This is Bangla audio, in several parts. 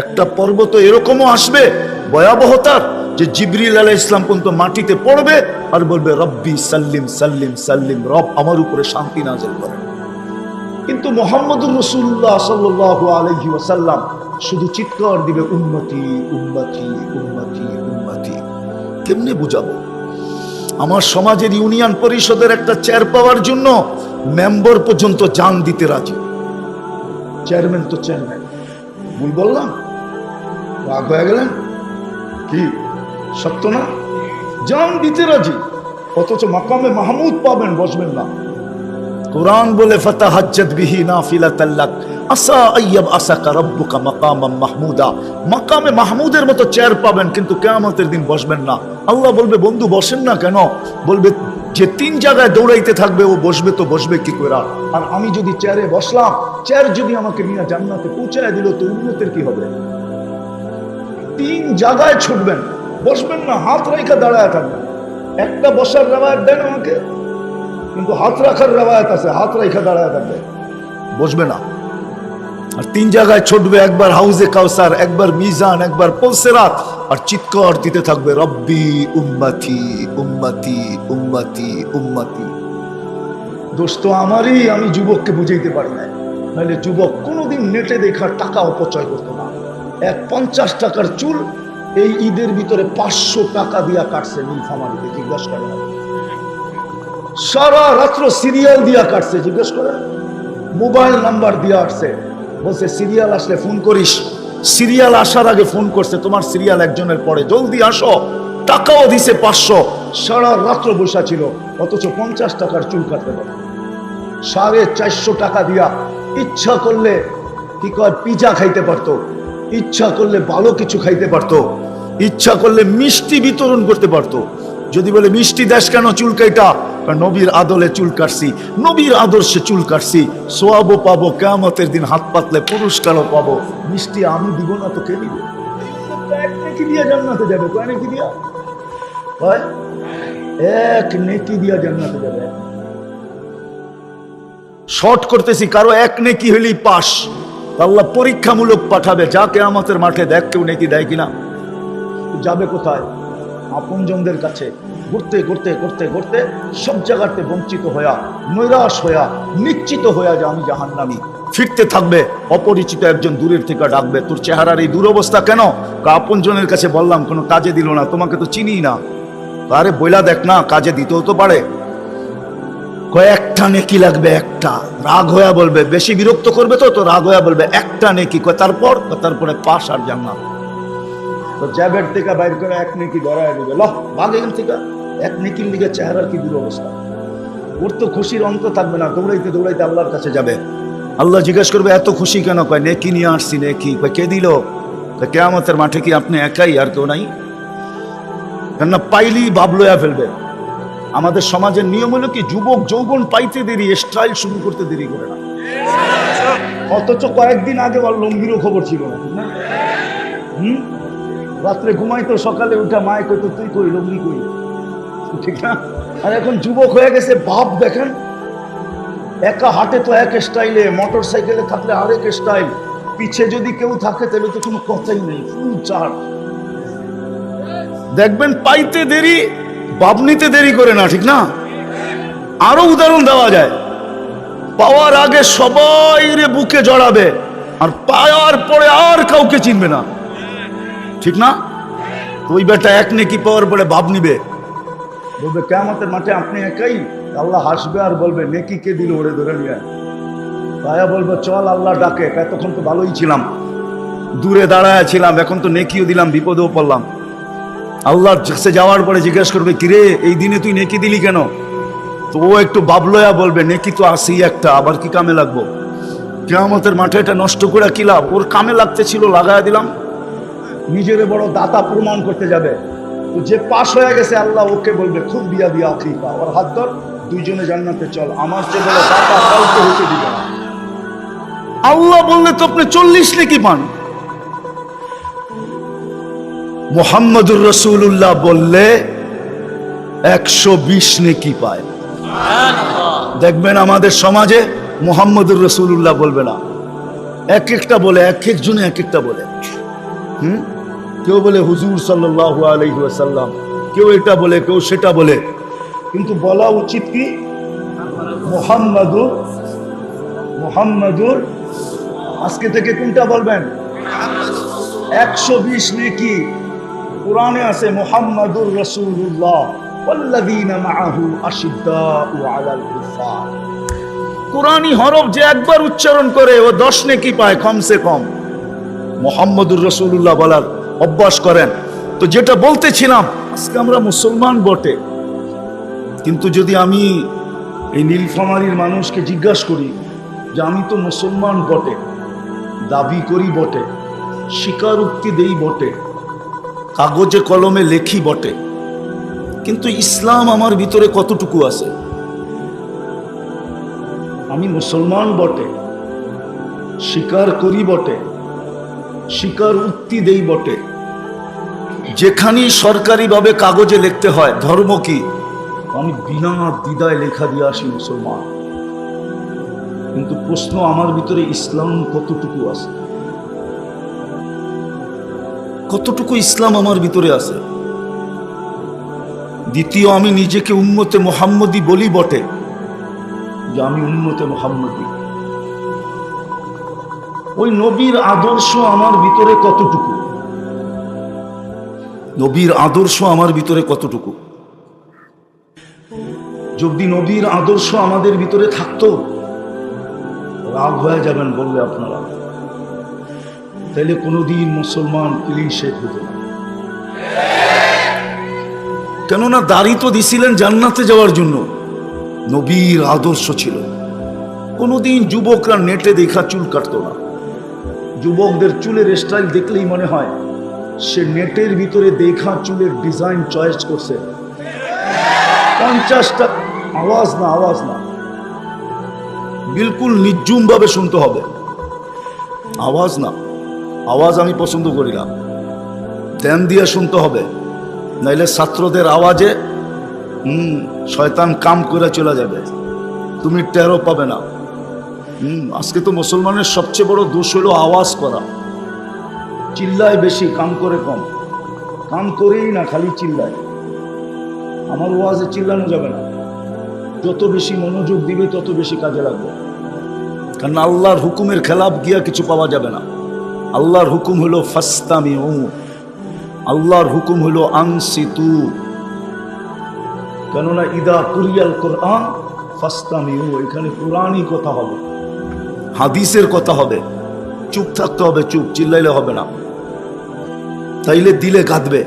একটা পর্বত এরকমও আসবে ভয়াবহতার যে জিবরিল আলাইহিস সালাম পর্যন্ত মাটিতে পড়বে আর বলবে রব্বি সাল্লিম সাল্লিম সাল্লিম, রব আমার উপরে শান্তি নাযিল করেন। কিন্তু মুহাম্মদুর রাসূলুল্লাহ সাল্লাল্লাহু আলাইহি ওয়াসাল্লাম শুধু চিৎকার দিবে উম্মতি উম্মতি উম্মতি উম্মতি। কেমনে বুঝাবো? আমার সমাজের ইউনিয়ন পরিষদের একটা চেয়ার পাওয়ার জন্য মেম্বার পর্যন্ত জান দিতে রাজি। চেয়ারম্যান তো চেয়ারম্যান, ভুল বললাম? রাগ হয়ে গেলেন কি? সত্য না? জান দিতে রাজি, অথচ মাকামে মাহমুদ পাবেন, বসবেন না। কোরআন বলে ফাতাহাজ্জাত বিহি নাফিলাতাল লাক আসা আইয়াব আসাকা রাব্বুকা মাকামাম মাহমুদা। মাকামে মাহমুদের মতো চেয়ার পাবেন, কিন্তু কিয়ামতের দিন বসবেন না। আল্লাহ বলবে বন্ধু বসেন না কেন? বলবে যে 3 জায়গায় দৌড়াইতে থাকবে ও বসবে তো বসবে কি করে? আর আমি যদি চেয়ারে বসলাম, চেয়ার যদি আমাকে নিয়ে জান্নাতে পৌঁছায় দিল, তো উম্মতের কি হবে? 3 জায়গায় ছুটবেন, বসবেন না, হাত রেখে দাঁড়ায় থাকবেন। একটা বসার রেওয়ায়াত দেন আমাকে, কিন্তু হাত রাখার রেওয়ায়াত আছে, হাত রেখে দাঁড়ায় থাকবে, বসবে না। আর 3 জায়গায় ছুটবে, একবার হাউজে কাউসার, একবার মিজান, একবার পলসেরাত, আর চিৎকার দিতে থাকবে রব্বি উম্মতি উম্মতি উম্মতি উম্মতি। দোস্ত আমারই, আমি যুবককে বুঝাইতে পারি না। নাহলে যুবক কোনোদিন নেটে দেখার টাকা অপচয় করতো না। 50 টাকার চুল এই ঈদের ভিতরে 500 টাকা দিয়া কাটছে নীলফামারীতে, জিজ্ঞাসা করে। সারা রাত্র সিরিয়াল দিয়া কাটছে, জিজ্ঞেস করে। মোবাইল নাম্বার দিয়া আসছে, বলছে সিরিয়াল আসলে ফোন করিস। সিরিয়াল আসার আগে ফোন করছে, তোমার সিরিয়াল একজনের পরে, জলদি আসো। টাকাও দিছে 500, সারা রাত্র বসা ছিল, অথচ 50 টাকার চুল কাটতে পারে। 450 টাকা দিয়া ইচ্ছা করলে কি কয় পিজা খাইতে পারতো, ইচ্ছা করলে ভালো কিছু খাইতে পারতো, ইচ্ছা করলে মিষ্টি বিতরণ করতে পারতো। যদি বলে মিষ্টি দেশ কেন? চুল কাইটা। নবীর আদলে চুল কাটছি, নবীর আদর্শে চুল কাটছি, সোয়াবও পাবো, কিয়ামতের দিন হাত পাতলে পুরস্কারও পাবো। মিষ্টি আমি দিব না তো কে দিবে? এক নেকি দিয়া জান্নাতে যাবে। কয় নেকি দিয়া? হয় এক নেকি দিয়া জান্নাতে যাবে। শর্ট করতেছি, কারো এক নেকি হলেই পাস। আল্লাহ পরীক্ষামূলক পাঠাবে, যা কিয়ামতের মাঠে দেখ কেউ নেকি দেয় কিনা। যাবে কোথায়? আপনজনদের কাছে। ঘুরতে ঘুরতে ঘুরতে ঘুরতে সব জায়গাতে বঞ্চিত হইয়া, নৈরাশ হইয়া, নিশ্চিত হইয়া যে আমি জাহান্নামী। ফিরতে থাকবে, অপরিচিত একজন দূরের থেকে ডাকবে, তোর চেহারার এই দুরবস্থা কেন? আপনজনের কাছে বললাম, কোনো কাজে দিল না, তোমাকে তো চিনি না। আরে বইলা দেখ না, কাজে দিতেও তো পারে। কয়েকটা নেকি লাগবে, একটা। রাগ হইয়া বলবে, বেশি বিরক্ত করবে তো রাগ হইয়া বলবে একটা নেকি। তারপরে পাশ আর জান্নাত। তো জ্যাবের থেকে বাইর করে এক নেকি ধরায় দিবে, লহ ভাগ এখান থেকে। এক নেকির লিগে চেহারার কি দুরবস্থা। ওর তো খুশির অন্ত থাকবে না, দৌড়াইতে দৌড়াইতে আল্লাহর কাছে যাবে। আল্লাহ জিজ্ঞেস করবে এত খুশি কেন? কয় নেকি নিয়ে আসছি। নেকি? কয় কে দিল? কিয়ামতের মাঠে কি আপনি একাই, আর কেউ নাই? কেননা পাইলেই ভাব লইয়া ফেলবে। আমাদের সমাজের নিয়ম হলো কি, যুবক যৌবন পাইতে দেরি, স্টাইল শুরু করতে দেরি করে না। অথচ কয়েকদিন আগে ওর লম্বিরও খবর ছিল না। রাত্রে ঘুমাইতো, সকালে উঠা মায় কইতো তুই কই, লম্বি কই, ঠিক না? আর এখন যুবক হয়ে গেছে, ভাব দেখেন। একা হাটে তো এক স্টাইলে, মোটর সাইকেলে থাকলে আরেক স্টাইল, পিছে যদি কেউ থাকে তাহলে তো কোনো কথাই নেই, ফুল চার্জ। দেখবেন পাইতে দেরি, ভাব নিতে দেরি করে না, ঠিক না? আরো উদাহরণ দেওয়া যায়। পাওয়ার আগে সবাই রে বুকে জড়াবে, আর পাওয়ার পরে আর কাউকে চিনবে না, ঠিক না? ওই বেটা এক নেকি পাওয়ার পরে ভাব নিবে, বলবে কিয়ামতের মাঠে আপনি একাই। আল্লাহ হাসবে আর বলবে নেকি কে দিল, ওরে ধরে নিয়ে। ভাইয়া বলবে চল, আল্লাহ ডাকে। এতক্ষণ তো ভালোই ছিলাম, দূরে দাঁড়ায় ছিলাম, এখন তো নেকিও দিলাম, বিপদেও পড়লাম। আল্লাহর কাছে যাওয়ার পরে জিজ্ঞেস করবে, কিরে এই দিনে তুই নেকি দিলি কেন? তো ও একটু বাবলয়া বলবে, নেকি তো আসি একটা, আবার কি কামে লাগবো? কিয়ামতের মাঠে এটা নষ্ট করে কি লাভ? ওর কামে লাগতে ছিল, লাগায়া দিলাম। নিজের বড় দাতা প্রমাণ করতে যাবে। তো যে পাশ হয়ে গেছে, আল্লাহ ওকে বলবে খুব বিয়া বিয়া আখিকা, ওর হাত ধর, দুইজনে জান্নাতে চল। আমার যে বড় দাতা কাউকে হতে দিবে না। আল্লাহ বললে তো আপনি 40 নেকি পান। মুহাম্মদুর রাসূলুল্লাহ বললে 120 নেকি পায়। দেখবেন আমাদের সমাজে মুহাম্মদুর রাসূলুল্লাহ বলবে না, এক একটা বলে, এক একজনে এক একটা বলে। কেউ বলে হুজুর সাল্লাল্লাহু আলাইহি ওয়াসাল্লাম, কেউ এটা বলে, কেউ সেটা বলে, কিন্তু বলা উচিত কি মুহাম্মাদুর। আজকে থেকে কোনটা বলবেন? 120 নেকি কোরআনে আছে মুহাম্মাদুর রাসূলুল্লাহ ওয়াল্লাযীনা মাআহু আশিদ্দাউ আলাল কুফার। কোরআনী হরফ যে একবার উচ্চারণ করে ও 10 নেকি পায় কমসে কম। মুহাম্মাদুর রাসূলুল্লাহ বলার অভ্যাস করেন। তো যেটা বলতেছিলাম, আজকে আমরা মুসলমান বটে, কিন্তু যদি আমি এই নীলফামারীর মানুষকে জিজ্ঞাসা করি যে আমি তো মুসলমান বটে, দাবি করি বটে, স্বীকারোক্তি দেই বটে, কাগজে কলমে লেখি বটে, কিন্তু ইসলাম আমার ভিতরে কতটুকু আছে? আমি মুসলমান বটে, স্বীকার করি বটে, স্বীকার উক্তি দেই বটে, যেখানেই সরকারিভাবে কাগজে লিখতে হয় ধর্ম কি, আমি বিনা দ্বিধায় লেখা দিয়ে আসি মুসলমান। কিন্তু প্রশ্ন, আমার ভিতরে ইসলাম কতটুকু আছে? কতটুকু ইসলাম আমার ভিতরে আছে? দ্বিতীয়, আমি নিজেকে উম্মতে মুহাম্মদী বলি বটে, যে আমি উম্মতে মুহাম্মদী। ওই নবীর আদর্শ আমার ভিতরে কতটুকু? নবীর আদর্শ আমার ভিতরে কতটুকু? যদি নবীর আদর্শ আমাদের ভিতরে থাকতো, রাগ হয়ে যাবেন বললে আপনারা, তাইলে কোনোদিন মুসলমান ক্লিন শেখ হতো না। কেননা দাড়ি তো দিছিলেন জান্নাতে যাওয়ার জন্য, নবীর আদর্শ ছিল। কোনোদিন যুবকরা নেটে দেখা চুল কাটতো না। যুবকদের চুলের স্টাইল দেখলেই মনে হয় সে নেটের ভিতরে দেখা চুলের ডিজাইন চয়েস করছে। 50টা আওয়াজ না, বিলকুল নির্জুম ভাবে শুনতে হবে। আওয়াজ না, আওয়াজ আমি পছন্দ করি না, ধ্যান দিয়ে শুনতে হবে, নাইলে ছাত্রদের আওয়াজে শয়তান কাম করে চলে যাবে, তুমি টেরও পাবে না। আজকে তো মুসলমানের সবচেয়ে বড় দোষ হলো আওয়াজ করা। চিল্লায় বেশি, কাম করে কম। কাম করেই না, খালি চিল্লায়। আমার ওয়াজে চিল্লানো যাবে না। যত বেশি মনোযোগ দিবে তত বেশি কাজে লাগবে। কারণ আল্লাহর হুকুমের খেলাফ গিয়া কিছু পাওয়া যাবে না। আল্লাহর হুকুম হলো ফাস্তামিউ, আল্লাহর হুকুম হলো আনসিতু। কেননা ইদা কুরিয়াল কোরআন ফাস্তামিউ, এখানে কোরআনই কথা হবে, হাদিসের কথা হবে। চুপ থাকতে হবে, চুপ, চিল্লাইলে হবে না, তাইলে দিলে কাঁদবে।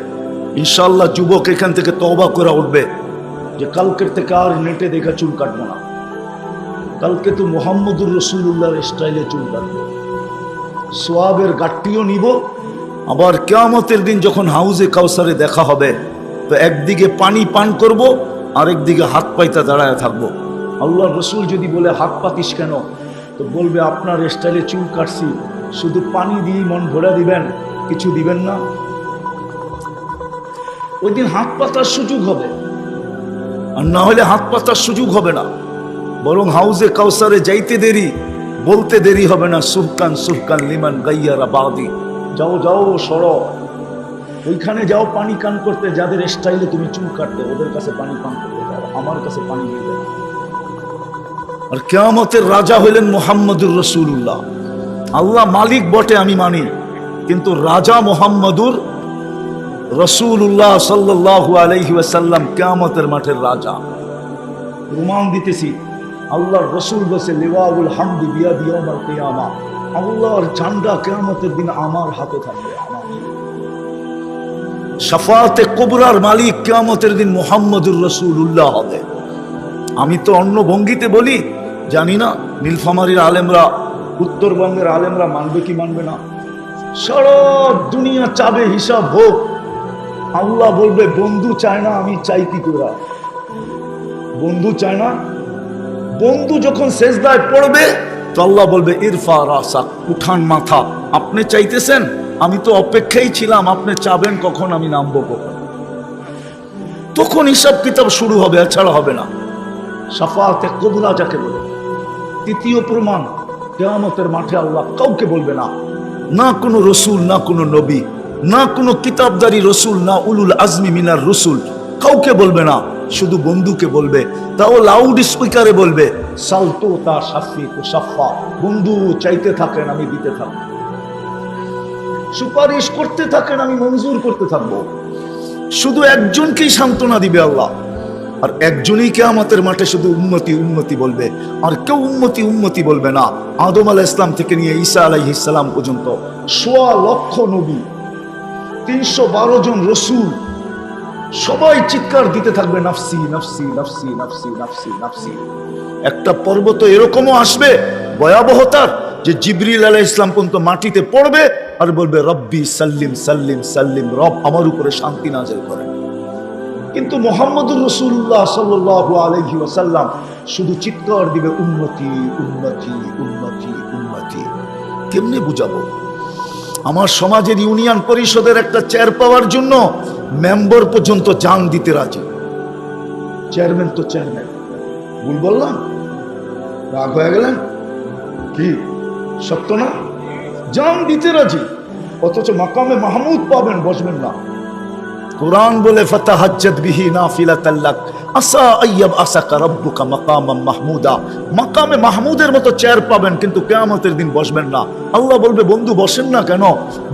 ইনশাআল্লাহ যুবক এখান থেকে তওবা করে উঠবে যে কালকের থেকে আর নেটে দেখা চুল কাটবো না, কালকে তো মুহাম্মদুর রাসূলুল্লাহর স্টাইলে চুল কাটবো, সোয়াবের গাট্টিও নিব। আবার কিয়ামতের দিন যখন হাউজে কাউসারে দেখা হবে, তো একদিকে পানি পান করব, আরেকদিকে হাত পাইতে দাঁড়ায় থাকবো। আল্লাহর রাসূল যদি বলে হাত পাতিস কেন, তো বলবে আপনার স্টাইলে চুল কাটছি, শুধু পানি দিয়ে মন ভরে দিবেন, কিছু দিবেন না। ওই দিন হাত পাতার সুযোগ হবে, আর না হলে হাত পাতার সুযোগ হবে না। বরং হাউজে কাউসারে যাইতে দেরি, বলতে দেরি হবে না, সুহকান সুহকান লিমান গাইয়ারা বাদি, যাও যাও সরো, ওইখানে যাও পানি পান করতে, যাদের স্টাইলে তুমি চুল কাটতে, ওদের কাছে পানি পান করতে যাও, আমার কাছে পানি দিবে না। আর কিয়ামতের রাজা হইলেন মুহাম্মদুর রাসূলুল্লাহ। আল্লাহ মালিক বটে আমি মানি, কিন্তু রাজা মুহাম্মদুর রাসূলুল্লাহ সাল্লাল্লাহু আলাইহি ওয়াসাল্লাম কিয়ামতের মাঠের রাজা। প্রমাণ দিতেছি, আল্লাহর রাসূল বসে লিওয়াউল হামদি বিয়াদি ইয়াউমাল কিয়ামা, আল্লাহর ঝান্ডা কিয়ামতের দিন আমার হাতে থাকবে। শাফাআতে কুবরার মালিক কিয়ামতের দিন মুহাম্মদুর রাসূলুল্লাহ হবে। আমি তো অন্য ভঙ্গিতে বলি, জানি না নীলফামারীর আলেমরা, উত্তরবঙ্গের আলেমরা মানবে কি মানবে না। সারা দুনিয়া চাবে হিসাব হোক, আল্লাহ বলবে বন্ধু চায় না, আমি চাই কি করে? বন্ধু চায় না। বন্ধু যখন সেজদায় পড়বে, তো আল্লাহ বলবে ইরফা রাসাক, উঠান মাথা। আপনি চাইতেছেন, আমি তো অপেক্ষাই ছিলাম, আপনি চাবেন কখন, আমি নামবো কখন। তখন হিসাব কিতাব শুরু হবে, এছাড়া হবে না। শাফাআতে কুবরা যাকে বলে। তৃতীয় প্রমাণ, কিয়ামতের মাঠে আল্লাহ কাউকে বলবে না না কোনো রসুল, না কোনো নবী, না কোনো কিতাবদারি রসুল, না উলুল আজমি মিনার রসুল কাউকে বলবে না, শুধু বন্ধুকে বলবে, তাও লাউড স্পিকারে বলবে, সালতো তা শাফি তো সাফা, বন্ধু চাইতে থাকেন আমি দিতে থাকবো, সুপারিশ করতে থাকেন আমি মঞ্জুর করতে থাকবো। শুধু একজনকেই সান্ত্বনা দিবে আল্লাহ, আর একজনই কিয়ামতের মাঠে শুধু উম্মতি উম্মতি বলবে, আর কেউ উম্মতি উম্মতি বলবে না। আদম আলাইহিস সালাম থেকে নিয়ে ঈসা আলাইহিস সালাম পর্যন্ত ১৬ লক্ষ নবী, ৩১২ জন রসুল, সবাই চিৎকার দিতে থাকবে নাফসি নাফসি নাফসি নাফসি নাফসি নাফসি। একটা পর্বত এরকমও আসবে ভয়াবহতার যে জিবরিল আলাইহিস সালাম পর্যন্ত মাটিতে পড়বে আর বলবে রব্বি সাল্লিম সাল্লিম সাল্লিম, রব আমার উপরে শান্তি নাযিল করেন। কিন্তু মুহাম্মদুর রাসূলুল্লাহ সাল্লাল্লাহু আলাইহি ওয়াসাল্লাম শুধু চিৎকার দিবে উম্মতি উম্মতি উম্মতি উম্মতি। কেমনে বুঝাবো? আমার সমাজের ইউনিয়ন পরিষদের একটা চেয়ার পাওয়ার জন্য মেম্বার পর্যন্ত জান দিতে রাজি। চেয়ারম্যান তো চেয়ারম্যান, ভুল বললাম? রাগ হয়ে গেলেন কি? সত্য না? জান দিতে রাজি, অথচ মাকামে মাহমুদ পাবেন, বসবেন না। কোরআন বলে ফাতাহাজ্জাত বিহি নাফিলাতাল লাক আসা আইয়াব আসাকা রাব্বুকা মাকামাম মাহমুদা। মাকামে মাহমুদের মতো চেয়ার পাবেন, কিন্তু কিয়ামতের দিন বসবেন না। আল্লাহ বলবে বন্ধু বসেন না কেন?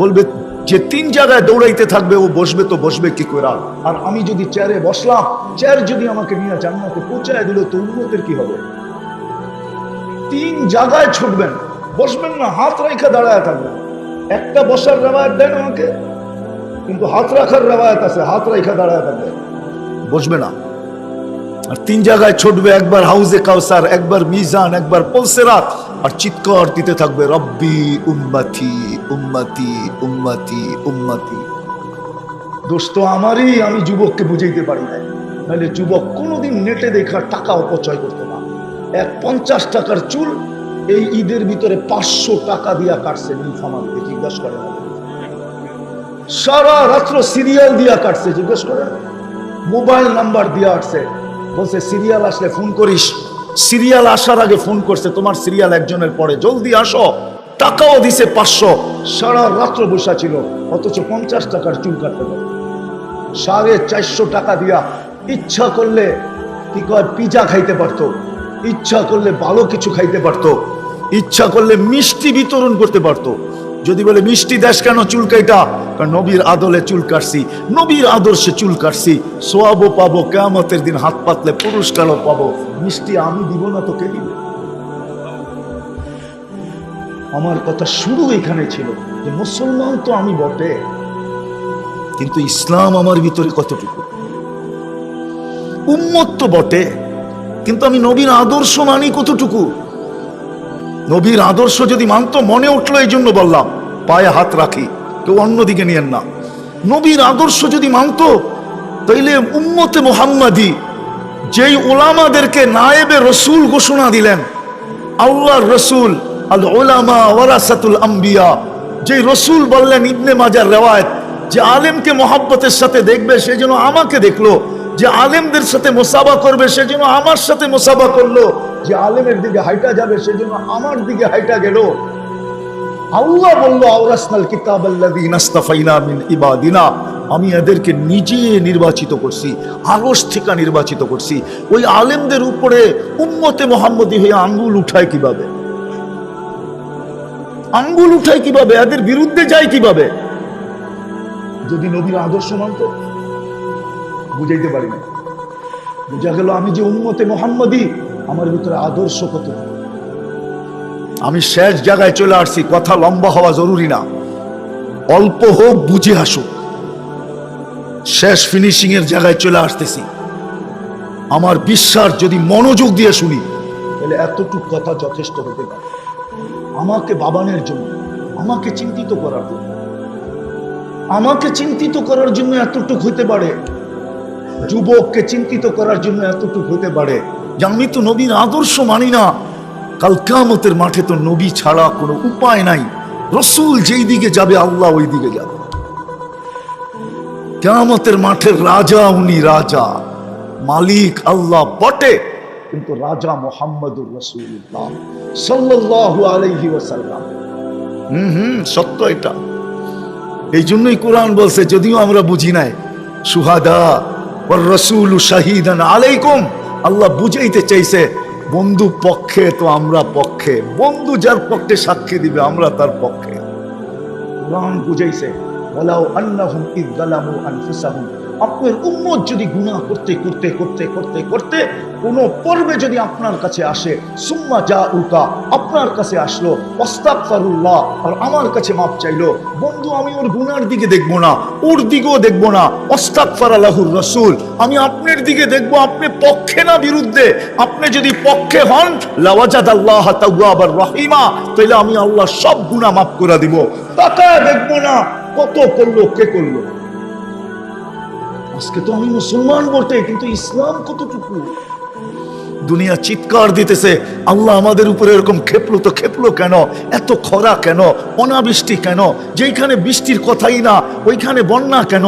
বলবে যে ৩ জায়গায় দৌড়াইতে থাকবে ও বসবে তো বসবে কি করে? আর আমি যদি চেয়ারে বসলাম, চেয়ার যদি আমাকে নিয়ে জান্নাতে পৌঁছায় দিল, তো উম্মতের কি হবে? ৩ জায়গায় ছুটবেন, বসবেন না, হাত রাখা দাঁড়ায় থাকবেন। একটা বসার রেওয়ায়াত দেন আমাকে, কিন্তু হাত রাখার রেওয়ায়াত আছে, হাত রাখা দাঁড়ায় থাকবে, বসবে না। আর ৩ জায়গায় ছুটবে, একবার হাউজে কাউসার, একবার মিজান, একবার পলসেরাত, আর চিৎকার দিতে থাকবে রব্বি উম্মতি উম্মতি উম্মতি উম্মতি। দোস্ত আমারই, আমি যুবককে বুঝাইতে পারি না, নাহলে যুবক কোনোদিন নেটে দেখার টাকা অপচয় করতো না। এক ৫০ টাকার চুল এই ঈদের ভিতরে ৫০০ টাকা দিয়া কাটছে, নীলফামারীতে, জিজ্ঞাসা করে সারা রাত্র সিরিয়াল দিয়া কাটছে, জিজ্ঞেস করে মোবাইল নাম্বার দিয়া আসছে, বলছে সিরিয়াল আসলে ফোন করিস। সিরিয়াল আসার আগে ফোন করছে, তোমার সিরিয়াল একজনের পরে, জলদি আসো। টাকাও দিছে ৫০০, সারা রাত্র বসা ছিল, অথচ ৫০ টাকার চুল কাটতে পারে। ৪৫০ টাকা দিয়া ইচ্ছা করলে কি কয় পিজা খাইতে পারতো, ইচ্ছা করলে ভালো কিছু খাইতে পারতো, ইচ্ছা করলে মিষ্টি বিতরণ করতে পারতো। যদি বলে মিষ্টি দেশ কেন? চুল কাইটা, নবীর আদলে চুল কাটছি, নবীর আদর্শে চুল কাটছি, সোয়াবও পাবো, কিয়ামতের দিন হাত পাতলে পুরস্কারও পাবো। মিষ্টি আমি দিব না তো কে দিবে? আমার কথা শুরু এখানে ছিল যে মুসলমান তো আমি বটে, কিন্তু ইসলাম আমার ভিতরে কতটুকু? উম্মত তো বটে, কিন্তু আমি নবীর আদর্শ মানি কতটুকু? নবীর আদর্শ যদি মানতো, মনে উঠলো এই জন্য বললাম, পায়ে হাত রাখি, কেউ অন্যদিকে নিয়েন না। নবীর আদর্শ যদি মানতো, তাইলে উম্মতে মুহাম্মাদি যেই ওলামাদেরকে নায়েবে রসুল ঘোষণা দিলেন, আল্লাহর রসুল, আল উলামা ওয়ারাসাতুল আম্বিয়া, যেই রসুল বললেন, ইবনে মাজার রেওয়ায়েত, যে আলেমকে মহব্বতের সাথে দেখবে সে যেন আমাকে দেখলো, যে আলেমদের সাথে মুসাবা করবে সে যেন আমার সাথে মুসাবা করলো, যে আলেমের দিকে হাইটা যাবে সে যেন আমার দিকে হাইটা গেল। আল্লাহ বলল আওরাসনাল কিতাবাল্লাযীনা ইসতাফাইনা মিন ইবাদিনা, আমি এদেরকে নিজে নির্বাচিত করছি, আরশ থেকে নির্বাচিত করছি। ওই আলেমদের উপরে উম্মতে মুহাম্মদী হয়ে আঙ্গুল উঠায় কিভাবে? আঙ্গুল উঠায় কিভাবে? এদের বিরুদ্ধে যায় কিভাবে? যদি নবীর আদর্শ মানত, বুঝাইতে পারি না। বুঝা গেল আমি যে উম্মতে মুহাম্মদী, আমার ভিতরে আদর্শ কত। আমি শেষ জায়গায় চলে আসছি, কথা লম্বা হওয়া জরুরি না, অল্প হোক বুঝে আসুক। শেষ ফিনিশিং এর জায়গায় চলে আসতেছি। আমার বিশ্বাস যদি মনোযোগ দিয়ে শুনি, তাহলে এতটুকু কথা যথেষ্ট হতে পারে আমাকে বাবানের জন্য, আমাকে চিন্তিত করার জন্য, আমাকে চিন্তিত করার জন্য এতটুকু হতে পারে, যুবককে চিন্তিত করার জন্য এতটুকু হতে পারে যে আমি তো নবীর আদর্শ মানি না। কাল কিয়ামতের মাঠে তো নবী ছাড়া কোনো উপায় নাই, রসুল যেই দিকে যাবে আল্লাহ ওই দিকে যাবে। কিয়ামতের মাঠের রাজা, উনি রাজা, মালিক আল্লাহ বটে, কিন্তু রাজা মুহাম্মদুর রাসূলুল্লাহ সাল্লাল্লাহু আলাইহি ওয়াসাল্লাম। সত্য এটা। এই জন্যই কোরআন বলছে, যদিও আমরা বুঝি নাই, সুহাদা ওয়ার রাসূলু শাহিদান আলাইকুম। আল্লাহ বুঝাইতে চাইছে বন্ধু পক্ষে তো আমরা পক্ষে, বন্ধু যার পক্ষে সাক্ষী দিবে আমরা তার পক্ষে। কোরআন বুঝাইছে ওয়ালাউ আন্নাহুম ইয যালামু আনফুসাহুম, আপনার উম্মত যদি গুনাহ করতে করতে করতে করতে করতে কোন পর্বে যদি আপনার কাছে আসে, সুম্মা জাউকা, আপনার কাছে আসলো, আস্তাগফিরুল্লাহ, আর আমার কাছে মাপ চাইলো, বন্ধু আমি ওর গুনার দিকে দেখবো না, ওর দিকেও দেখবো না, আস্তাগফারা লাহুর রাসূল, আমি আপনার দিকে দেখবো, আপনি পক্ষে না বিরুদ্ধে। আপনি যদি পক্ষে হন, লাওয়াজাদাল্লাহ তাওয়াবার রহিমা, তাহলে আমি আল্লাহ সব গুনাহ মাফ করে দিব। তাকায় দেখবো না কত করলো, কে করলো। আজকে তো আমি মুসলমান বটে, কিন্তু ইসলাম কতটুকু। দুনিয়া চিৎকার দিতেছে, আল্লাহ আমাদের উপরে এরকম খেপলো তো খেপলো কেন, এত খরা কেন, অনাবৃষ্টি কেন, যেখানে বৃষ্টির কথাই না ওইখানে বন্যা কেন,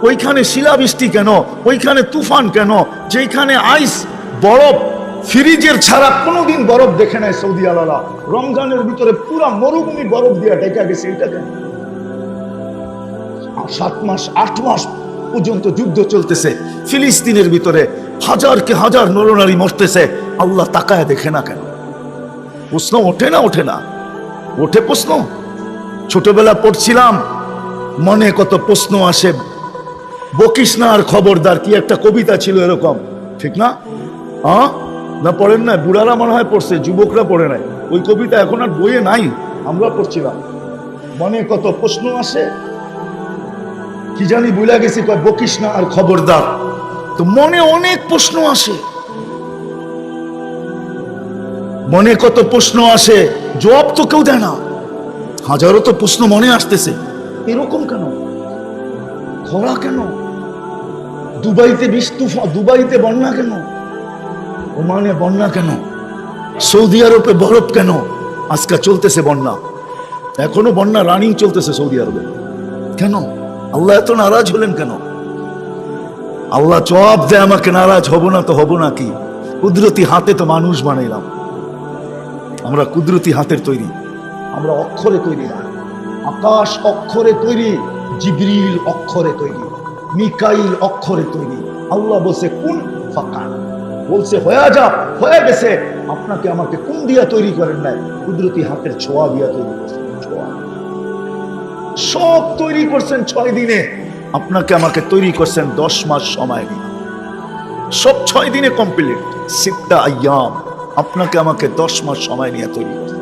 ওইখানে শিলাবৃষ্টি কেন, ওইখানে তুফান কেন, যেখানে আইস বরফ ফ্রিজের ছাড়া কোনোদিন বরফ দেখে নাই সৌদি আলাদা, রমজানের ভিতরে পুরা মরুভূমি বরফ দিয়ে ঢেকে গেছে, এটা কেন? 7 মাস 8 মাস পর্যন্ত যুদ্ধ চলতেছে ফিলিস্তিনের ভিতরে, হাজারকে হাজার নরনারী মরতেছে, আল্লাহ তাকায় দেখে না কেন? প্রশ্ন ওঠে না? ওঠে না? ওঠে প্রশ্ন। ছোটবেলা পড়ছিলাম, মনে কত প্রশ্ন আসে, বকিস না আর খবরদার, কি একটা কবিতা ছিল এরকম, ঠিক না? হ্যাঁ না, পড়েন না? বুড়ারা মনে হয় পড়ছে, যুবকরা পড়ে নাই। ওই কবিতা এখন আর বইয়ে নাই, আমরা পড়ছিলাম। মনে কত প্রশ্ন আসে, কি জানি ভুলে গেছি, কয় বকিস না আর খবরদার। তো মনে অনেক প্রশ্ন আসে, মনে কত প্রশ্ন আসে, জবাব তো কেউ দেয় না। হাজারো তো প্রশ্ন মনে আসতেছে, এরকম কেন, খরা কেন, দুবাইতে দুবাইতে বন্যা কেন, ওমানে বন্যা কেন, সৌদি আরবে বরফ কেন, আজকে চলতেছে বন্যা, এখনো বন্যা রানিং চলতেছে সৌদি আরবে, কেন? আল্লাহ এত নারাজ হলেন কেন? আল্লাহ জবাব দেয়, আমাকে নারাজ হব না তো হব না কি? কুদরতি হাতে তো মানুষ বানাইলাম, আমরা কুদরতি হাতের তৈরি, আমরা অক্ষরে তৈরি না। আকাশ অক্ষরে তৈরি, জিবরিল অক্ষরে তৈরি, মিকাইল অক্ষরে তৈরি। আল্লাহ বলছে কুন ফাকান, বলছে হয়ে যা, হয়ে গেছে। আপনাকে আমাকে কোন দিয়া তৈরি করেন নাই? কুদরতি হাতের ছোঁয়া দিয়া তৈরি করছেন, ছোঁয়া। সব তৈরি করছেন 6 দিনে, আপনাকে আমাকে তৈরি করছেন 10 মাস সময় নিয়ে, সব 6 দিনে কমপ্লিট। 6 আইয়াম, আপনাকে আমাকে 10 মাস সময় নিয়ে তৈরি করছেন।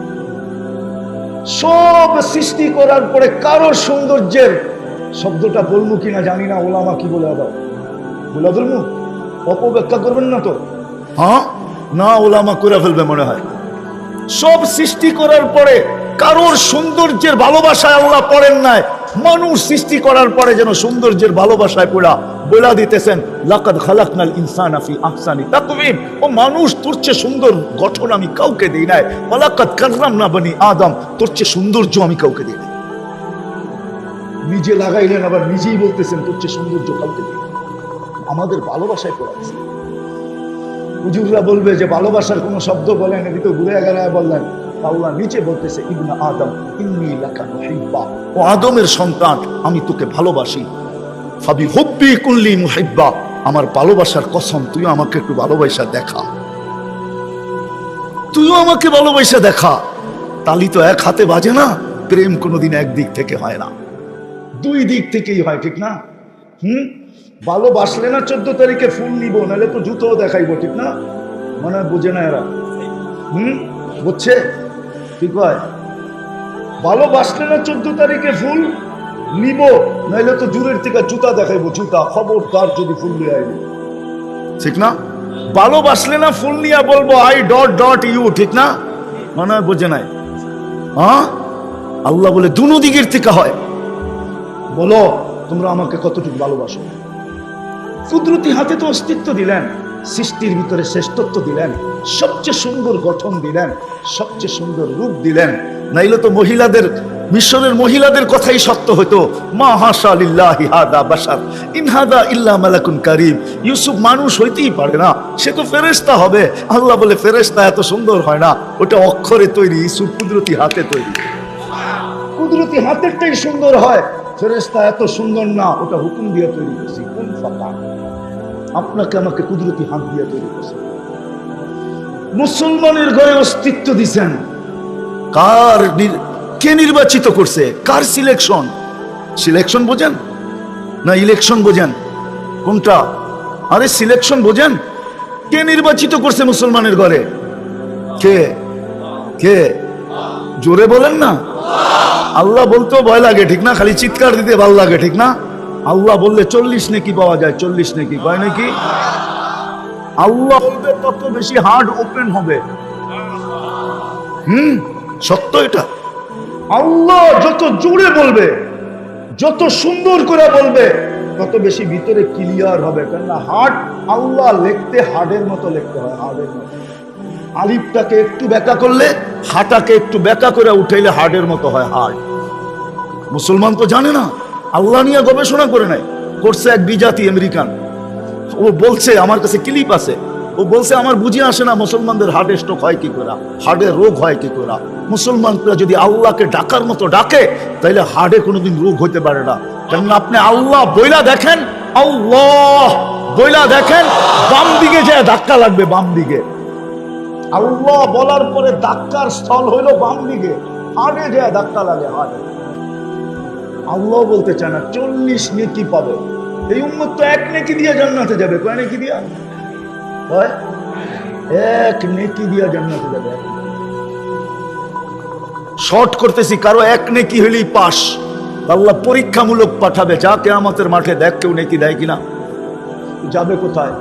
সব সৃষ্টি করার পরে কারো সৌন্দর্যের শব্দটা বলবো কিনা জানি না, ওলামা কি বলে, আবার বলে বলবো, অপব্যাখ্যা করবেন না তো? হ্যাঁ না, ওলামা করে ফেলবে মনে হয়। সব সৃষ্টি করার পরে কারোর সৌন্দর্যের ভালোবাসায় আল্লাহ পড়েন নাই, মানুষ সৃষ্টি করার পরে যেন সৌন্দর্যের ভালোবাসায় পড়া বলা দিতেছেন, লাকাদ খালাকনাল ইনসানা ফি আহসানি তাকওয়িম, ও মানুষ তোর চেয়ে সুন্দর গঠন আমি কাউকে দেই নাই, ওয়ালাকাদ কাররামনা বনি আদম, তোর চেয়ে সৌন্দর্য আমি কাউকে দেই নাই। নিজে লাগাইলেন, আবার নিজেই বলতেছেন তোর চেয়ে সৌন্দর্য কাউকে দেই নাই। আমাদের ভালোবাসায় পড়াচ্ছে। হুজুররা বলবে যে ভালোবাসার কোন শব্দ বলেন, এটি তো ঘুরে গেলায় বললেন। আল্লাহ নিচে বলতেছে, ইবনা আদম ইন্নী লাকা মুহিব্বা, ও আদমের সন্তান আমি তোকে ভালোবাসি। ফাবি হুব্বি কুল্লি মুহিব্বা, আমার ভালোবাসার কসম তুই আমাকে একটু ভালোবাসা দেখা, তুইও আমাকে ভালোবাসা দেখা। তালি তো এক হাতে বাজে না, প্রেম কোনোদিন একদিক থেকে হয় না, 2 দিক থেকেই হয়, ঠিক না? ভালোবাসলে না 14 তারিখে ফুল নিব, নাহলে তো জুতোও দেখাইবো, ঠিক না? মনে হয় বুঝে না এরা, বুঝছে? ঠিক হয়, ভালোবাসলে না 14 তারিখে ফুল নিব, নাহলে তো জুরের থেকে জুতা দেখাইবো, জুতা, খবরদার যদি ফুল নিয়ে আইব, ঠিক না? ভালোবাসলে না ফুল নিয়ে বলবো আই ডট ডট ইউ, ঠিক না? মনে হয় বুঝে নাই। হ্যাঁ, আল্লাহ বলে দুনো দিকের থেকে হয়। বলো তোমরা আমাকে কতটুকু ভালোবাসো? কুদরতি হাতে তো অস্তিত্ব দিলেন, সৃষ্টির ভিতরে শ্রেষ্ঠত্ব দিলেন, সবচেয়ে সুন্দর গঠন দিলেন, সবচেয়ে সুন্দর রূপ দিলেন। নাইলে তো মহিলাদের, মিশরের মহিলাদের কথাই সত্য হতো, মা হাশা লিল্লাহি হাদা বাশার ইন হাদা ইল্লা মালাকুন কারীম। ইউসুফ মানুষ হইতেই পারে না, সে তো ফেরেশতা হবে। আল্লাহ বলে ফেরেশতা এত সুন্দর হয় না, ওটা অক্ষরে তৈরি, ইউসুফ কুদরতি হাতে তৈরি। কুদরতি হাতেরটাই সুন্দর হয়, ফেরেশতা এত সুন্দর না, ওটা হুকুম দিয়ে তৈরি করছি। কোন ফাঁকা, আপনাকে আমাকে কুদরতি হাত দিয়ে তৈরি করছে। মুসলমানের ঘরে অস্তিত্ব দিছেন, কে নির্বাচিত করছে? Car selection? সিলেকশন বোঝেন না ইলেকশন বোঝেন? কোনটা? আরে সিলেকশন বোঝেন? কে নির্বাচিত করছে মুসলমানের ঘরে? কে কে জোরে বলেন না। আল্লাহ বলতেও ভয় লাগে, ঠিক না? খালি চিৎকার দিতে ভালো লাগে, ঠিক না? আল্লাহ বললে 40 নেকি পাওয়া যায়, 40 নেকি কয় নাকি? আল্লাহ বলবে তত বেশি হার্ট ওপেন হবে। সত্য এটা। আল্লাহ যত জোরে বলবে, যত সুন্দর করে বলবে, তত বেশি ভিতরে ক্লিয়ার হবে। কেননা হার্ট আল্লাহ লিখতে হার্টের মতো লিখতে হয়, হার্টের মতো। আলিফটাকে একটু ব্যাকা করলে, হাটাকে একটু ব্যাকা করে উঠাইলে হার্টের মতো হয় হার্ট। মুসলমান তো জানে না, আল্লাহ নিয়ে গবেষণা করে নাই, করছে এক বিজাতি আমেরিকান। ও বলছে, আমার কাছে ক্লিপ আছে, ও বলছে আমার বুঝে আসে না মুসলমানদের হার্ট স্ট্রোক হয় কি করে, হার্টের রোগ হয় কি করে। মুসলমানরা যদি আল্লাহকে ডাকার মতো ডাকে, তাইলে হার্টে কোনোদিন রোগ হইতে পারে না। কারণ আপনি আল্লাহ বইলা দেখেন, আল্লাহ বইলা দেখেন, বাম দিকে যায় ধাক্কা লাগবে, বাম দিকে। আল্লাহ বলার পরে ধাক্কার স্থল হইল বাম দিকে, হার্টে যায় ধাক্কা লাগে, হার্টে। আল্লাহ বলতে চায় না 40 নেকি পাবে। এই উম্মত তো 1 নেকি দিয়ে জান্নাতে যাবে। কয় নেকি দিয়া? হয় 1 নেকি দিয়া জান্নাতে যাবে। শর্ট করতেছি, কারো 1 নেকি হইলেই পাস। আল্লাহ পরীক্ষামূলক পাঠাবে, যা কিয়ামতের মাঠে দেখ কেউ নেকি দেয় কিনা। যাবে কোথায়?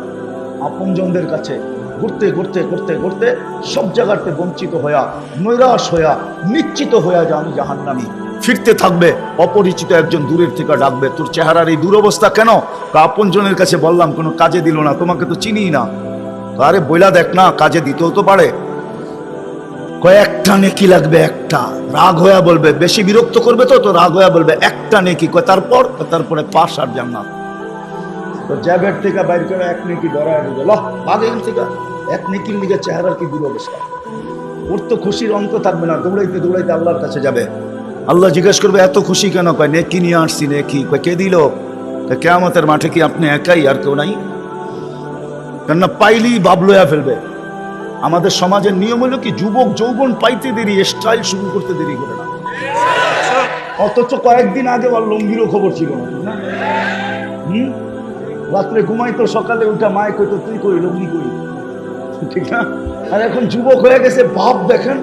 আপনজনদের কাছে। ঘুরতে ঘুরতে ঘুরতে ঘুরতে সব জায়গাতে বঞ্চিত হইয়া, নৈরাশ হইয়া, নিশ্চিত হইয়া যে আমি জাহান্নামী। ফিরতে থাকবে, অপরিচিত একজন দূরের থেকে ডাকবে, তোর চেহারার এই দুরবস্থা কেন? আপনজনের কাছে বললাম, কোনো কাজে দিল না, তোমাকে তো চিনি না। আরে বইলা দেখ না, কাজে দিতেও তো পারে। কয়েকটা নেকি লাগবে, একটা। রাগ হইয়া বলবে, বেশি বিরক্ত করবে তো রাগ হইয়া বলবে একটা নেকি। তারপরে পাস আর জান্নাত। তো জ্যাবের থেকে বাইর করে 1 নেকি ধরায় দিবে, লহ ভাগ এখান থেকে। 1 নেকির লিগে চেহারার কি দুরবস্থা। ওর তো খুশির অন্ত থাকবে না, দৌড়াইতে দৌড়াইতে আল্লাহর কাছে যাবে। আল্লাহ জিজ্ঞেস করবে, এত খুশি কেন? কয় নেকি নিয়ে আসছি। নেকি? কয় কে দিল? কিয়ামতের মাঠে কি আপনি একাই, আর কেউ নাই? কেননা পাইলেই বাব লইয়া ফেলবে। আমাদের সমাজের নিয়ম হলো কি, যুবক যৌবন পাইতে দেরি, স্টাইল শুরু করতে দেরি করে না। অথচ কয়েকদিন আগে ওর লঙ্গিরও খবর ছিল না। রাত্রে ঘুমাইতো, সকালে উঠা মায় কইতো তুই কই লঙ্গি কই, ঠিক না? আর এখন যুবক হয়ে গেছে, ভাব দেখেন,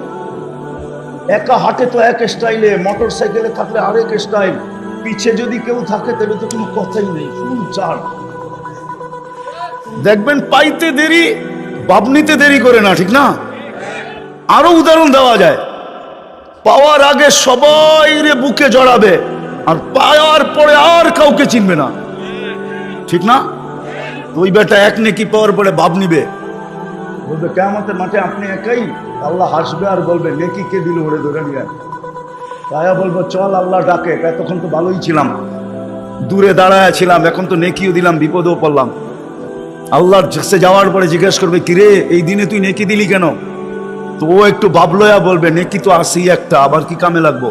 একা হাঁটে তো এক স্টাইলে, মোটর সাইকেলে থাকলে আরেক স্টাইল, পিছে যদি কেউ থাকে তাহলে তো কোনো কথাই নেই, ফুল চার্জ। দেখবেন পাইতে দেরি, বাবনিতে দেরি করে না, ঠিক না? আরো উদাহরণ দেওয়া যায়, পাওয়ার আগে সবাই রে বুকে জড়াবে, আর পাওয়ার পরে আর কাউকে চিনবে না, ঠিক না? ওই বেটা 1 নেকি পাওয়ার পরে ভাব নিবে, বলবে কিয়ামতের মাঠে আপনি একাই। আল্লাহ হাসবে আর বলবে নেকি কে দিল, ওরে ধরে নিয়ে। তায়া বলবো চল আল্লাহ ডাকে, তখন তো ভালোই ছিলাম, দূরে দাঁড়ায় ছিলাম, এখন তো নেকিও দিলাম, বিপদেও পড়লাম। আল্লাহর কাছে যাওয়ার পরে জিজ্ঞেস করবে, কিরে এই দিনে তুই নেকি দিলি কেন? তো ও একটু ভাবলয়া বলবে, নেকি তো আসি একটা, আবার কি কামে লাগবো?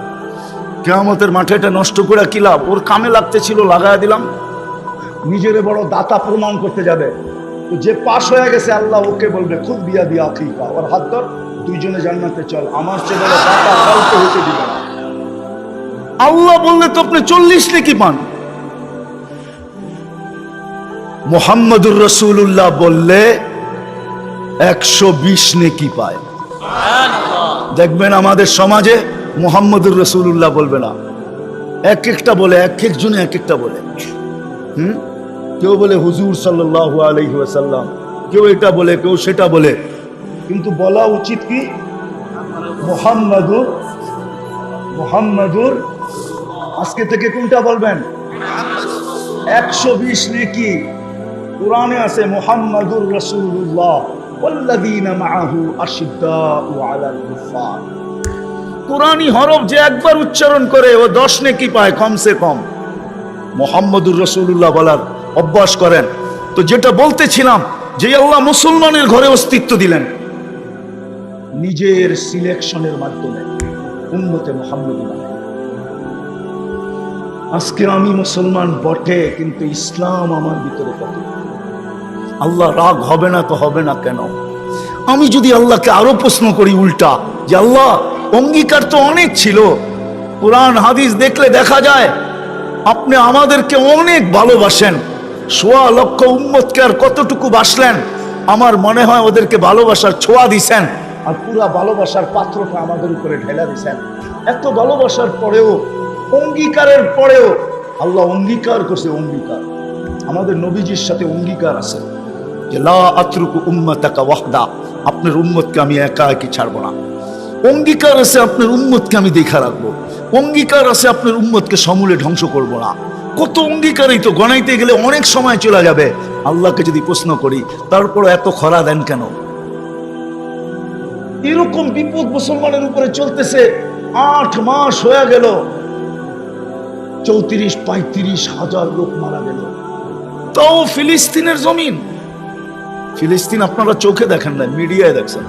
কিয়ামতের মাঠে এটা নষ্ট করে কি লাভ? ওর কামে লাগতে ছিল, লাগায়া দিলাম। নিজেরে বড় দাতা প্রমাণ করতে যাবে। তো যে পাশ হয়ে গেছে, আল্লাহ ওকে বলবে খুদ বিয়া দিয়া আখিকা, ওর হাত ধর, দুইজনে জান্নাতে চল, আমার চেয়ে বড় দাতা কাউকে হতে দিবে না। আল্লাহ বললে তো আপনি 40 নেকি পান। মুহাম্মদুর রাসূলুল্লাহ বললে 120 নেকি পায়। দেখবেন আমাদের সমাজে মুহাম্মদুর রাসূলুল্লাহ বলবে না, এক একটা বলে, এক একজনে এক একটা বলে। কেউ বলে হুজুর সাল্লাল্লাহু আলাইহি ওয়াসাল্লাম, কেউ এটা বলে, কেউ সেটা বলে, কিন্তু বলা উচিত কি মুহাম্মাদুর। আজকে থেকে কোনটা বলবেন? 120 নেকি কোরআনে আছে, মুহাম্মাদুর রাসূলুল্লাহ ওয়াল্লাযীনা মাআহু আশিদ্দাউ আলাল কুফার। কোরআনি হরফ যে একবার উচ্চারণ করে ও 10 নেকি পায় কমসে কম। মুহাম্মাদুর রাসূলুল্লাহ বলার অভ্যাস করেন। তো যেটা বলতেছিলাম, যে আল্লাহ মুসলমানের ঘরে অস্তিত্ব দিলেন নিজের সিলেকশনের মাধ্যমে, উম্মতে মুহাম্মদী বানালেন। আজকে আমি মুসলমান বটে, কিন্তু ইসলাম আমার ভিতরে কত। আল্লাহ রাগ হবে না তো হবে না কেন? আমি যদি আল্লাহকে আরো প্রশ্ন করি উল্টা, যে আল্লাহ অঙ্গীকার তো অনেক ছিল, কোরআন হাদিস দেখলে দেখা যায় আপনি আমাদেরকে অনেক ভালোবাসেন, ১৬ লক্ষ উম্মতকে আর কতটুকু বাসলেন? আমার মনে হয় ওদেরকে ভালোবাসার ছোঁয়া দিছেন, আর পুরা ভালোবাসার পাত্রটা আমাদের উপরে ঢেলা দিছেন। এত ভালোবাসার পরেও, অঙ্গীকারের পরেও আল্লাহ অঙ্গীকার করছে। অঙ্গীকার আমাদের নবীজির সাথে অঙ্গীকার আছে যে লা আতরুকু উম্মাতাকা ওয়াহদা, আপনার উম্মতকে আমি একা একই ছাড়বো না। অঙ্গীকার আছে আপনার উম্মতকে আমি দেখা রাখবো। অঙ্গীকার আছে আপনার উম্মতকে সমূলে ধ্বংস করব না। কত অঙ্গীকারই তো গণাইতে গেলে অনেক সময় চলে যাবে। আল্লাহকে যদি প্রশ্ন করি, তারপর এত খরা দেন কেন? এরকম বিপদ মুসলমানের উপরে চলতেছে। 8 মাস হয়ে গেল, 34-35 হাজার লোক মারা গেল। তাও ফিলিস্তিনের জমিন। ফিলিস্তিন আপনারা চোখে দেখেন না, মিডিয়ায় দেখছেন।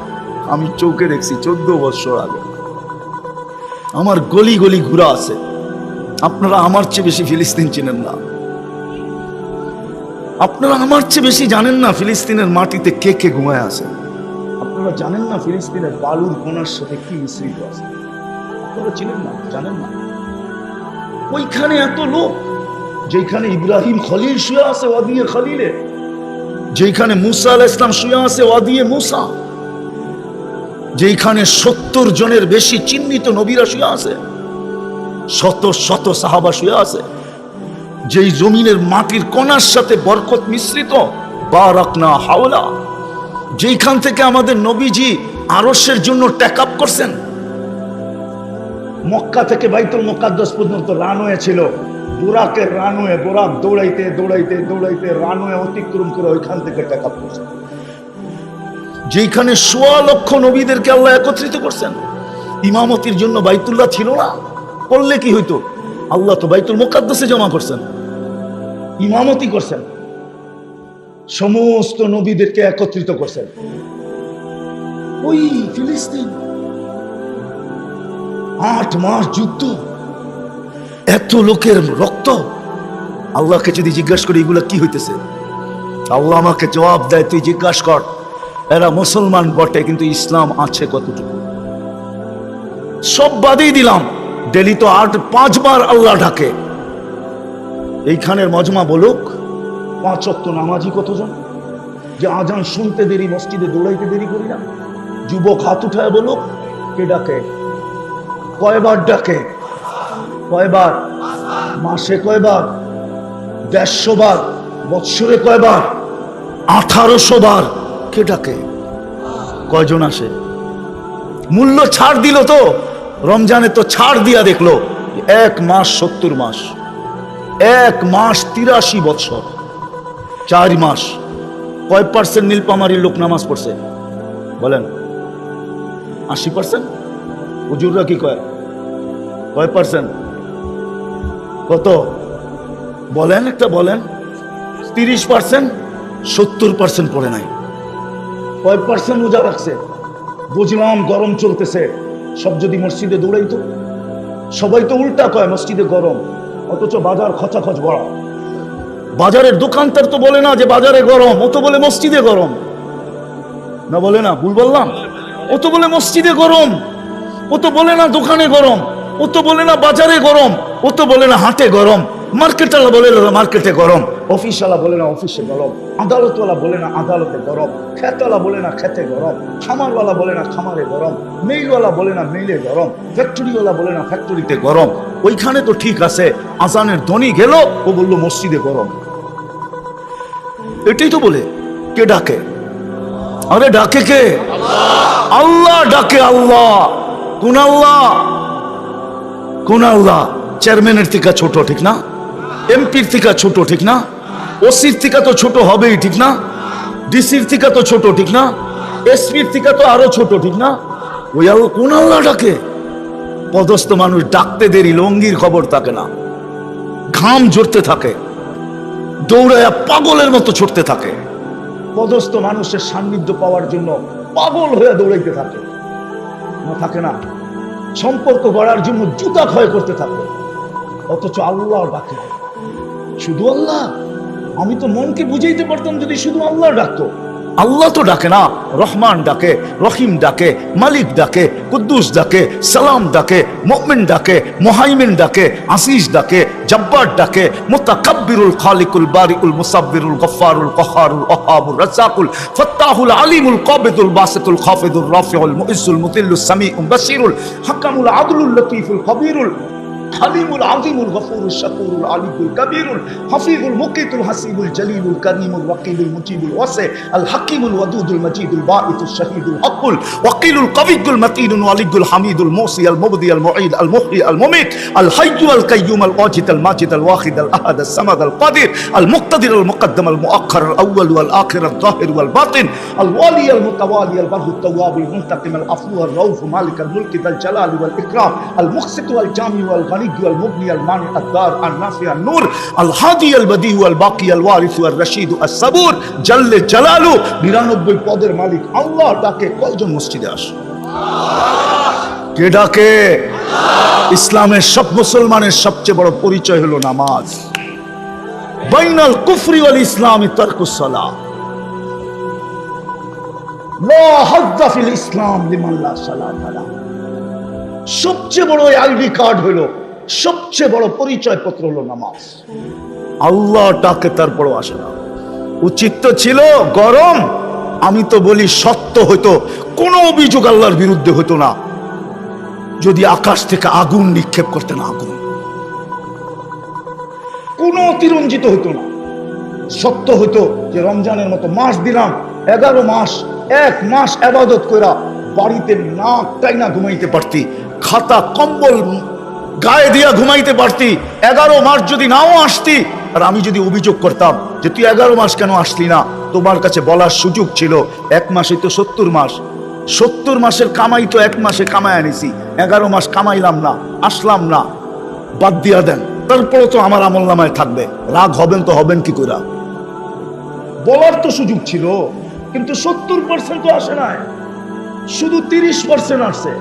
আমি চোখে দেখছি 14 বছর আগে। আমার গলি গলি ঘুরা আছে। আপনারা আমার চেয়ে বেশি ফিলিস্তিন চিনেন না। আপনারা আমার চেয়ে বেশি জানেন না ফিলিস্তিনের মাটিতে কে কে ঘুমায় আছে। আপনারা জানেন না ফিলিস্তিনের বালুর কোনার সাথে কি মিশ্রিত আছে। আপনারা চিনেন না, জানেন না। ওইখানে এত লোক, যেখানে ইব্রাহিম খলিল শুয়ে আছে ওয়াদিয়ে খলিলে, যেখানে মুসা আলাইহিস সালাম শুয়ে আছে ওয়াদিয়ে মুসা, যেখানে 70 জনের বেশি চিহ্নিত নবীরা শুয়ে আছে, শত শত সাহাবা শুয়ে আছে, যেই জমিনের মাটির কণার সাথে বরকত মিশ্রিত, বারাকনা হাওলা, যেখান থেকে আমাদের নবীজি আরশের জন্য টেক আপ করছেন। মক্কা থেকে বাইতুল মুকাদ্দাস পর্যন্ত রানওয়ে ছিল, বুরাকের রানওয়ে, বুরাক দৌড়াইতে দৌড়াইতে দৌড়াইতে রানওয়ে অতিক্রম করে ওইখান থেকে টেক আপ করছেন। যেখানে ১৬ লক্ষ নবীদেরকে আল্লাহ একত্রিত করছেন। ইমামতির জন্য বাইতুল্লাহ ছিল না, করলে কি হইতো? আল্লাহ তো বাইতুল মুকাদ্দাসে জমা করছেন, ইমামতি করছেন, সমস্ত নবীদেরকে একত্রিত করছেন। ওই ফিলিস্তিন 8 মাস যুদ্ধ, এত লোকের রক্ত। আল্লাহকে যদি জিজ্ঞাসা করি এগুলা কি হইতেছে, আল্লাহ আমাকে জবাব দেয়, তুই জিজ্ঞাসা কর এরা মুসলমান বটে, কিন্তু ইসলাম আছে কতটুকু। সব বাদই দিলাম, ডেলি তো 5 বার আল্লাহ ডাকে। এইখানের মজমা বলুক 5 ওয়াক্ত নামাজি কতজন, যে আজান শুনতে দেরি, মসজিদে দৌড়াইতে দেরি করি না। যুবক হাত উঠায় বলুক, কে ডাকে? কয়বার ডাকে? কয়বার? মাসে কয়বার? 150 বার? বৎসরে কয়বার? 1800 বার। কে ডাকে? কয়জন আসে? মূল্য ছাড় দিল তো, রমজানে তো ছাড় দিয়া দেখলো 1 মাস 70 মাস, 1 মাস 83 বৎসর, 4 মাস। কয় পার্সেন্ট নীলপামারির লোক নামাজ পড়ছে বলেন? 80%? হুজুররা কি কয়? কয় পার্সেন্ট? কত বলেন, একটা বলেন। 30%? 70% পড়ে নাই। কয় পার্সেন্ট রোজা রাখছে? বুঝলাম গরম চলতেছে, সব যদি মসজিদে দৌড়াইতো। সবাই তো উল্টা কয় মসজিদে গরম, অথচ বাজার খচাখচ বড়। বাজারের দোকানদার তো বলে না যে বাজারে গরম, ও তো বলে মসজিদে গরম। না বলে না? ভুল বললাম? ও তো বলে মসজিদে গরম, ও তো বলে না দোকানে গরম, ও তো বলে না বাজারে গরম, ও তো বলে না হাটে গরম, মার্কেটওয়ালা বলে না মার্কেটে গরম, অফিসওয়ালা বলে না অফিসে গরম, আদালতওয়ালা বলে না আদালতে গরম, খেতওয়ালা বলে না খেতে গরম, খামারওয়ালা বলে না খামারে গরম, মেইলওয়ালা বলে না মেইলে গরম, ফ্যাক্টরিওয়ালা বলে না ফ্যাক্টরিতে গরম। ওইখানে তো ঠিক আছে, আজানের ধ্বনি গেল, ও বললো মসজিদে গরম। এটাই তো বলে। কে ডাকে? আরে ডাকে কে? আল্লাহ ডাকে। আল্লাহ। কোন আল্লাহ? কোন আল্লাহ? চেয়ারম্যানের থেকে ছোট, ঠিক না? এমপির থেকে ছোট, ঠিক না? ওসির থেকে তো ছোট হবেই, ঠিক না? ডিসির থেকে তো ছোট, ঠিক না? এসপির থেকে তো আরো ছোট, ঠিক না? ওই আল্লাহ। কোন আল্লাহ ডাকে? পদস্থ মানুষ ডাকতে দেরি, লঙ্গির খবর থাকে না, ঘাম ঝরতে থাকে, দৌড়ায়া পাগলের মতো ছুটতে থাকে। পদস্থ মানুষের সান্নিধ্য পাওয়ার জন্য পাগল হয়ে দৌড়াইতে থাকে, না থাকে না? সম্পর্ক গড়ার জন্য জুতা ক্ষয় করতে থাকে। অথচ আল্লাহ ডাকে। শুধু আল্লাহ? আমি তো মনকে বুঝাইতে পারতাম যদি শুধু আল্লাহ ডাকতো। আল্লাহ তো ডাকে না, রহমান ডাকে, রহিম ডাকে, মালিক ডাকে, কুদ্দুস ডাকে, সালাম ডাকে, মুমিন ডাকে, মুহাইমিন ডাকে, আসিস ডাকে, জব্বার ডাকে, মুতাকাব্বিরুল খালিকুল বারিউল মুসাব্বিরুল গফফারুল কহারুল ওহাবুর রাজ্জাকুল ফাত্তাহুল আলিমুল কাবিদুল বাসিতুল খাফিদুর রাফিউল মুইজ্জুল মুতিল্লুস সামিউল বাসিরুল হাকামুল আদলুল লতীফুল খবীরুল হালিমুল আজিমুল গফুরুল শাকুরুল আলিমুল কবীরুল হাফিজুল মুকিতুল হাসিবুল জলিলুল করিমুল ওয়াকিলুল মুজিবুল ওয়াসি আল হাকিমুল ওয়াদুদুল মজিদুল বাঈতুশ শাহীদুল হকুল ওয়াকিলুল কবিয়ুল মতিনুল ওয়ালিদুল হামিদুল মুসি আল মুবদি আল মুঈদ আল মুহয়ি আল মুমিত আল হাইয়্যু আল কাইয়্যুম আল ওয়াজিদ আল মাজিদ আল ওয়াহিদ আল আহাদ আল সামাদ আল কাদির আল মুক্তাদির আল মুকদ্দাম আল মুআখ্খার আল আউয়াল ওয়াল আখির আল যাহির ওয়াল বাতিন আল ওয়ালি আল মুতাওয়ালি আল বাররুত তাওয়াব আল মুনতাকিম আল আফু আল রাউফ মালিক আল মুলক আল জালাল ওয়াল ইকরাম আল মুকসিত ওয়াল জামি ওয়াল গনি ওয়াল মুগনি আল মানি আল দার আল নাফি আল নূর আল হাদি আল বদি ওয়াল বাকি আল ওয়ারিস ওয়াল রশিদ আল সাবুর জাল্লে জালালু। 99 পদের মালিক আল্লাহ ডাকে। কয়জন মসজিদে আসে? কে ডাকে? ইসলামের সব মুসলমানের সবচেয়ে বড় পরিচয় হলো নামাজ। বাইনাল কুফরি ওয়াল ইসলামি তারকুস সালাহ। লা হাজ্জা ফিল ইসলাম লিমান লা সালাত আলা। সবচেয়ে বড় আইডি কার্ড হলো, সবচেয়ে বড় পরিচয় পত্র হলো নামাজ। আল্লাহ ডাকে, তারপরও আসে না। উচিত তো ছিল গরম, আমি তো বলি সত্য হইতো, কোনো অভিযোগ আল্লাহর বিরুদ্ধে হতো না যদি আকাশ থেকে আগুন নিক্ষেপ করতেন। আগুন কোনো অতিরঞ্জিত হতো না। সত্য হইতো যে রমজানের মতো মাস দিলাম, 11 মাস, 1 মাস ইবাদত কইরা বাড়িতে নাক টাইনা ঘুমাইতে পারতি, খাতা কম্বল গায়ে দিয়া ঘুমাইতে পারতি। 11 মাস যদি নাও আসতি, আর আমি যদি অভিযোগ করতাম যে তুই 11 মাস কেন আসলি না, তোমার কাছে বলার সুযোগ ছিল। 1 মাসে তো 70 মাস, 70 মাসের কামাই তো 1 মাসে কামাই আনিছি, 11 মাস কামাইলাম না, আসলাম না, বাদ দিয়া দেন। তারপরে তো আমার আমল নামায় থাকবে। রাগ হবেন তো হবেন কি করে? বলার তো সুযোগ ছিল, কিন্তু 70% তো আসে নাই, শুধু 30% আসছে।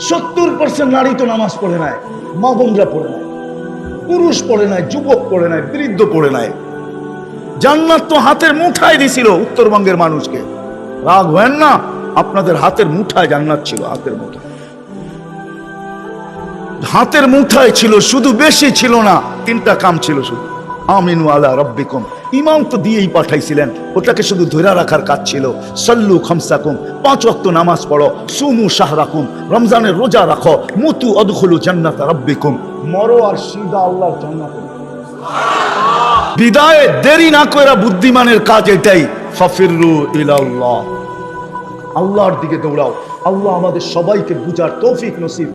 70% নারী তো নামাজ পড়ে নাই, মা বোনরা পড়ে নাই, পুরুষ পড়ে নাই, যুবক পড়ে নাই, বৃদ্ধ পড়ে নাই। জান্নাত তো হাতের মুঠায় দিছিল উত্তরবঙ্গের মানুষকে। রাগ হয় না, আপনাদের হাতের মুঠায় জান্নাত ছিল, হাতের মুঠায়, হাতের মুঠায় ছিল, শুধু বেশি ছিল না। 3টা কাম ছিল শুধু। আমিনু আলা রাব্বিকুম, ইমাম তো দিয়েই পাঠাইছিলেন, ওটাকে শুধু ধরে রাখার কাজ ছিল। সাল্লু খামসাকুম, 5 ওয়াক্ত নামাজ পড়ো। সুমু শাহরাকুম, রমজানের রোজা রাখো। মুতু আদখুলু জান্নাত রাব্বিকুম, মরো আর সিধা আল্লাহর জান্নাতে। বিদায় দেরি না কইরা বুদ্ধিমানের কাজ এটাই, ফাফিরু ইলাল্লাহ, আল্লাহর দিকে দৌড়াও। আল্লাহ আমাদের সবাইকে বুঝার তৌফিক নসিব